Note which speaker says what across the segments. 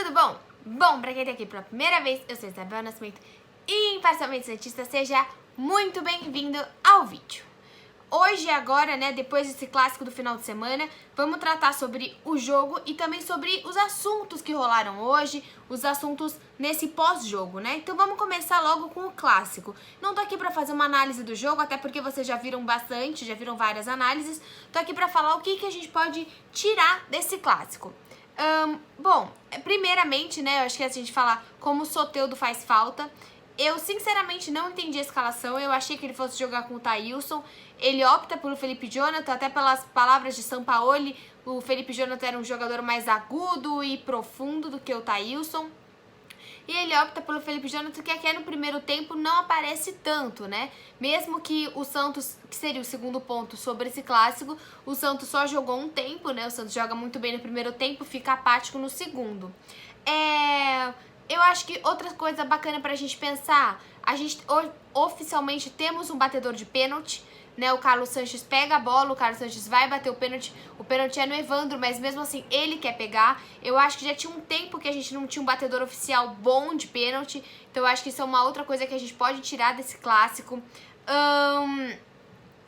Speaker 1: tudo bom? Bom, pra quem tá aqui pela primeira vez, eu sou Isabel Nascimento e Imparcialmente Santista, seja muito bem-vindo ao vídeo. Hoje, agora, né, depois desse clássico do final de semana, vamos tratar sobre o jogo e também sobre os assuntos que rolaram hoje, os assuntos nesse pós-jogo, né? Então vamos começar logo com o clássico. Não tô aqui pra fazer uma análise do jogo, até porque vocês já viram bastante, já viram várias análises. Tô aqui pra falar o que a gente pode tirar desse clássico. Bom, primeiramente, né, eu acho que a gente falar como o Soteldo faz falta. Eu, sinceramente, não entendi a escalação. Eu achei que ele fosse jogar com o Thailson. Ele opta pelo Felipe Jonathan, até pelas palavras de Sampaoli. O Felipe Jonathan era um jogador mais agudo e profundo do que o Thailson. E ele opta pelo Felipe Jonathan, que aqui no primeiro tempo não aparece tanto, né? Mesmo que o Santos, que seria o segundo ponto sobre esse clássico, o Santos só jogou um tempo, né? O Santos joga muito bem no primeiro tempo, fica apático no segundo. Eu acho que outra coisa bacana pra gente pensar, a gente oficialmente temos um batedor de pênalti, né? O Carlos Sanches pega a bola, o Carlos Sanches vai bater o pênalti é no Evandro, mas mesmo assim ele quer pegar. Eu acho que já tinha um tempo que a gente não tinha um batedor oficial bom de pênalti, então eu acho que isso é uma outra coisa que a gente pode tirar desse clássico.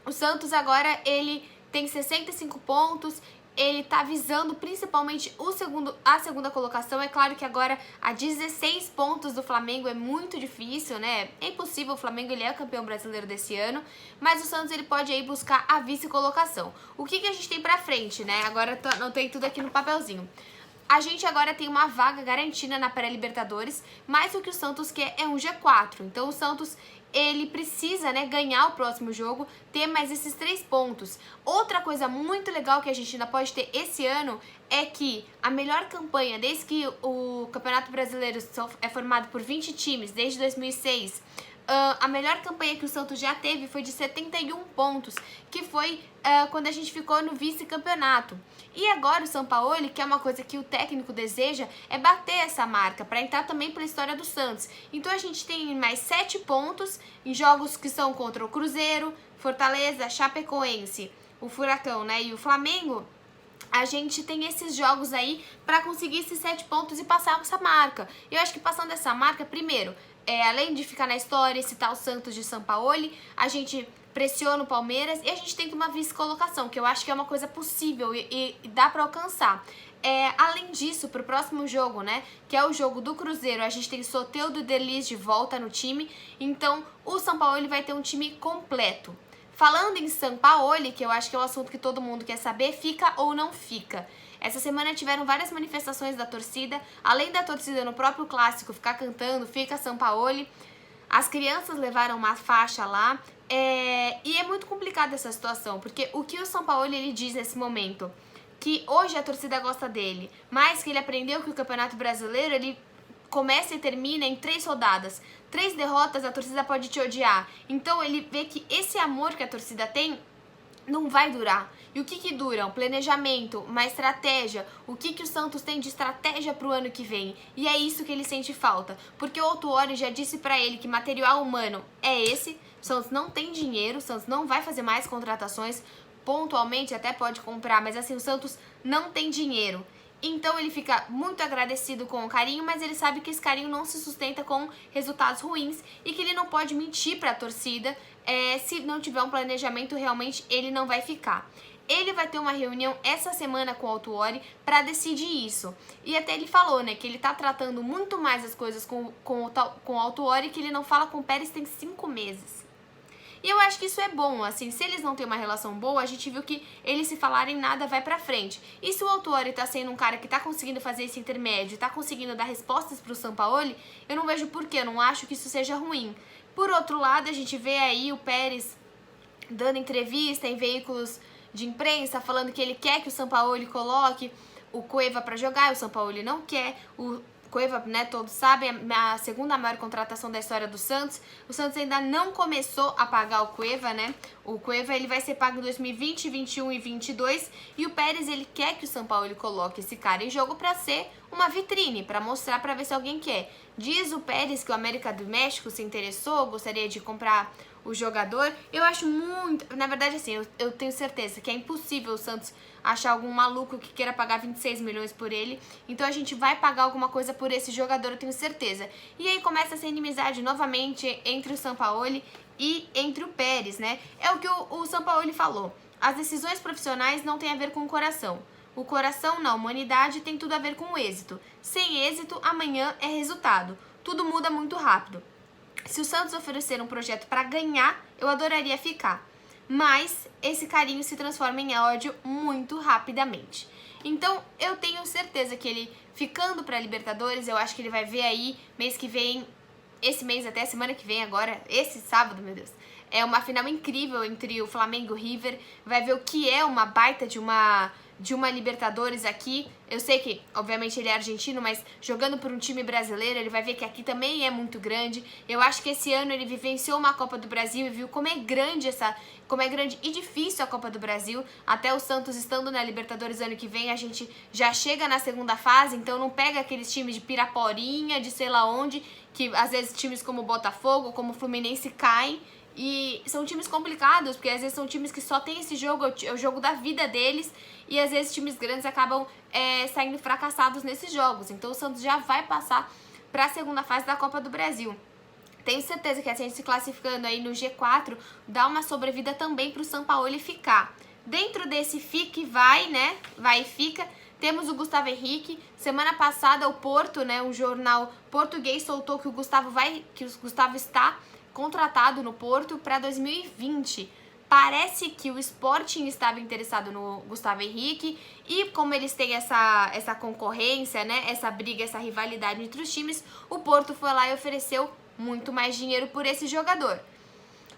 Speaker 1: O Santos agora, ele tem 65 pontos, ele tá visando principalmente a segunda colocação. É claro que agora a 16 pontos do Flamengo é muito difícil, né? É impossível, o Flamengo ele é campeão brasileiro desse ano, mas o Santos ele pode aí buscar a vice-colocação. O que a gente tem pra frente, né? Agora não tem tudo aqui no papelzinho. A gente agora tem uma vaga garantida na pré-Libertadores, mas o que o Santos quer é um G4. Então o Santos, ele precisa, né, ganhar o próximo jogo, ter mais esses 3 pontos. Outra coisa muito legal que a gente ainda pode ter esse ano é que a melhor campanha, desde que o Campeonato Brasileiro é formado por 20 times, desde 2006, a melhor campanha que o Santos já teve foi de 71 pontos, que foi quando a gente ficou no vice-campeonato. E agora o Sampaoli, que é uma coisa que o técnico deseja, é bater essa marca, para entrar também pela história do Santos. Então a gente tem mais 7 pontos em jogos que são contra o Cruzeiro, Fortaleza, Chapecoense, o Furacão, né, e o Flamengo. A gente tem esses jogos aí para conseguir esses 7 pontos e passar essa marca. Eu acho que passando essa marca, primeiro, além de ficar na história e citar o Santos de Sampaoli, a gente pressiona o Palmeiras e a gente tenta uma vice-colocação, que eu acho que é uma coisa possível e dá para alcançar. Além disso, pro próximo jogo, né, que é o jogo do Cruzeiro, a gente tem Soteldo e Delis de volta no time, então o Sampaoli vai ter um time completo. Falando em Sampaoli, que eu acho que é um assunto que todo mundo quer saber, fica ou não fica? Essa semana tiveram várias manifestações da torcida, além da torcida no próprio clássico ficar cantando "Fica Sampaoli", as crianças levaram uma faixa lá, e é muito complicada essa situação, porque o que o Sampaoli ele diz nesse momento, que hoje a torcida gosta dele, mas que ele aprendeu que o Campeonato Brasileiro ele começa e termina em 3 rodadas. 3 derrotas, a torcida pode te odiar. Então ele vê que esse amor que a torcida tem não vai durar. E o que dura? Um planejamento, uma estratégia. O que o Santos tem de estratégia pro ano que vem? E é isso que ele sente falta. Porque o Autuori já disse pra ele que material humano é esse. O Santos não tem dinheiro, o Santos não vai fazer mais contratações. Pontualmente até pode comprar, mas assim, o Santos não tem dinheiro. Então ele fica muito agradecido com o carinho, mas ele sabe que esse carinho não se sustenta com resultados ruins e que ele não pode mentir para a torcida. Se não tiver um planejamento, realmente ele não vai ficar. Ele vai ter uma reunião essa semana com o Autuori para decidir isso. E até ele falou, né, que ele tá tratando muito mais as coisas com o Autuori, que ele não fala com o Pérez tem 5 meses. E eu acho que isso é bom, assim, se eles não têm uma relação boa, a gente viu que eles se falarem nada vai pra frente. E se o Autuori tá sendo um cara que tá conseguindo fazer esse intermédio, tá conseguindo dar respostas pro Sampaoli, eu não vejo porquê, eu não acho que isso seja ruim. Por outro lado, a gente vê aí o Pérez dando entrevista em veículos de imprensa, falando que ele quer que o Sampaoli coloque o Cueva pra jogar, e o Sampaoli não quer. O Cueva, né, todos sabem, a segunda maior contratação da história do Santos. O Santos ainda não começou a pagar o Cueva, né? O Cueva ele vai ser pago em 2020, 21 e 22. E o Pérez ele quer que o Sampaoli coloque esse cara em jogo para ser uma vitrine, para mostrar, para ver se alguém quer. Diz o Pérez que o América do México se interessou, gostaria de comprar o jogador. Eu acho muito... Na verdade, assim, eu tenho certeza que é impossível o Santos achar algum maluco que queira pagar 26 milhões por ele. Então a gente vai pagar alguma coisa por esse jogador, eu tenho certeza. E aí começa essa inimizade novamente entre o Sampaoli e entre o Pérez, né? É o que o Sampaoli falou. As decisões profissionais não têm a ver com o coração. O coração na humanidade tem tudo a ver com o êxito. Sem êxito, amanhã é resultado. Tudo muda muito rápido. Se o Santos oferecer um projeto para ganhar, eu adoraria ficar. Mas esse carinho se transforma em ódio muito rapidamente. Então, eu tenho certeza que ele, ficando para Libertadores, eu acho que ele vai ver aí, mês que vem, esse mês até semana que vem agora, esse sábado, meu Deus, é uma final incrível entre o Flamengo e o River, vai ver o que é uma baita de uma Libertadores aqui. Eu sei que, obviamente, ele é argentino, mas jogando por um time brasileiro, ele vai ver que aqui também é muito grande. Eu acho que esse ano ele vivenciou uma Copa do Brasil e viu como é grande e difícil a Copa do Brasil. Até o Santos estando na Libertadores ano que vem, a gente já chega na segunda fase, então não pega aqueles times de Piraporinha, de sei lá onde, que às vezes times como o Botafogo, como o Fluminense caem. E são times complicados, porque às vezes são times que só tem esse jogo, é o jogo da vida deles, e às vezes times grandes acabam saindo fracassados nesses jogos. Então o Santos já vai passar para a segunda fase da Copa do Brasil. Tenho certeza que a gente se classificando aí no G4 dá uma sobrevida também para o Sampaoli ficar. Dentro desse fica e vai, né? Vai e fica. Temos o Gustavo Henrique. Semana passada o Porto, né? Um jornal português soltou que o Gustavo está contratado no Porto para 2020. Parece que o Sporting estava interessado no Gustavo Henrique e como eles têm essa concorrência, né, essa briga, essa rivalidade entre os times, o Porto foi lá e ofereceu muito mais dinheiro por esse jogador.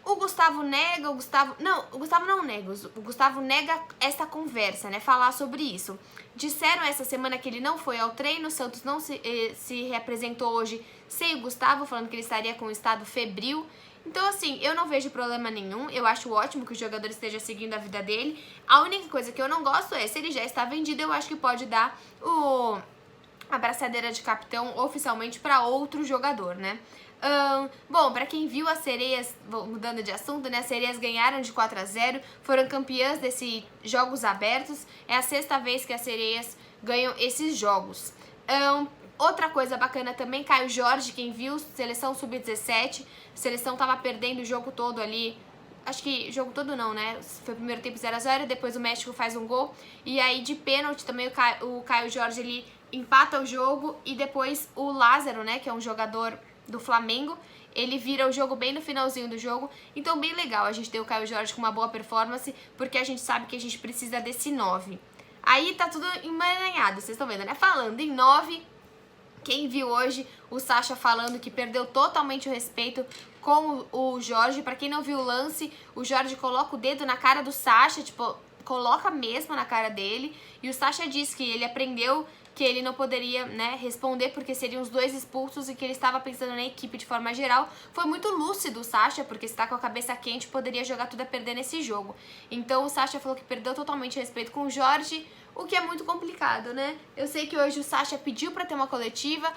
Speaker 1: O Gustavo nega, o Gustavo nega essa conversa, né, falar sobre isso. Disseram essa semana que ele não foi ao treino, o Santos não se reapresentou hoje sem o Gustavo, falando que ele estaria com um estado febril. Então, assim, eu não vejo problema nenhum, eu acho ótimo que o jogador esteja seguindo a vida dele. A única coisa que eu não gosto é, se ele já está vendido, eu acho que pode dar a braçadeira de capitão oficialmente para outro jogador, né? Bom, para quem viu as Sereias, mudando de assunto, né? As Sereias ganharam de 4-0, foram campeãs desses jogos abertos. É a 6ª vez que as Sereias ganham esses jogos. Outra coisa bacana também, Caio Jorge, quem viu, seleção sub-17, a seleção tava perdendo o jogo todo ali, acho que jogo todo não, né, foi o primeiro tempo 0-0, depois o México faz um gol, e aí de pênalti também o Caio Jorge, ele empata o jogo, e depois o Lázaro, né, que é um jogador do Flamengo, ele vira o jogo bem no finalzinho do jogo, então bem legal a gente ter o Caio Jorge com uma boa performance, porque a gente sabe que a gente precisa desse 9. Aí tá tudo emaranhado, vocês estão vendo, né, falando em 9... Quem viu hoje o Sacha falando que perdeu totalmente o respeito com o Jorge. Pra quem não viu o lance, o Jorge coloca o dedo na cara do Sacha, tipo, coloca mesmo na cara dele. E o Sacha diz que ele aprendeu que ele não poderia, né, responder porque seriam os dois expulsos e que ele estava pensando na equipe de forma geral. Foi muito lúcido o Sacha, porque se tá com a cabeça quente, poderia jogar tudo a perder nesse jogo. Então o Sacha falou que perdeu totalmente o respeito com o Jorge, o que é muito complicado, né? Eu sei que hoje o Sacha pediu pra ter uma coletiva,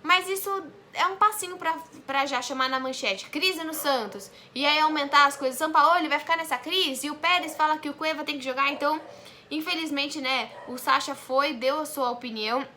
Speaker 1: mas isso é um passinho pra já chamar na manchete crise no Santos, e aí aumentar as coisas. Sampaoli vai ficar nessa crise, e o Pérez fala que o Cueva tem que jogar, então, infelizmente, né, o Sacha deu a sua opinião,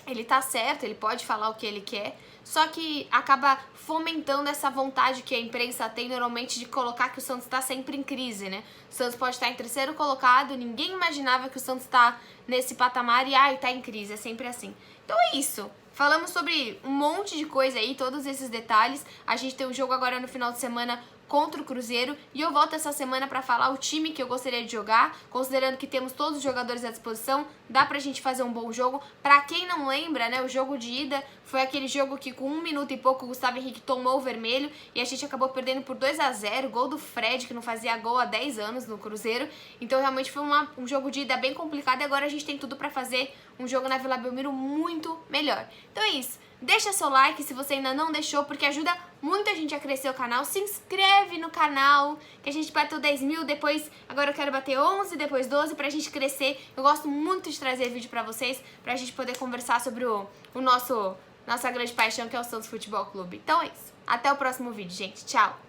Speaker 1: ele tá certo, ele pode falar o que ele quer, só que acaba fomentando essa vontade que a imprensa tem normalmente de colocar que o Santos tá sempre em crise, né? O Santos pode estar em 3º colocado, ninguém imaginava que o Santos tá nesse patamar e, tá em crise, é sempre assim. Então é isso. Falamos sobre um monte de coisa aí, todos esses detalhes. A gente tem um jogo agora no final de semana contra o Cruzeiro e eu volto essa semana pra falar o time que eu gostaria de jogar, considerando que temos todos os jogadores à disposição, dá pra gente fazer um bom jogo. Pra quem não lembra, né, o jogo de ida foi aquele jogo que com 1 minuto e pouco o Gustavo Henrique tomou o vermelho e a gente acabou perdendo por 2-0, gol do Fred, que não fazia gol há 10 anos no Cruzeiro. Então realmente foi um jogo de ida bem complicado e agora a gente tem tudo pra fazer um jogo na Vila Belmiro muito melhor. Então é isso. Deixa seu like se você ainda não deixou, porque ajuda muito a gente a crescer o canal. Se inscreve no canal, que a gente bateu 10 mil, depois, agora eu quero bater 11, depois 12, pra gente crescer. Eu gosto muito de trazer vídeo pra vocês, pra gente poder conversar sobre nossa grande paixão, que é o Santos Futebol Clube. Então é isso. Até o próximo vídeo, gente. Tchau!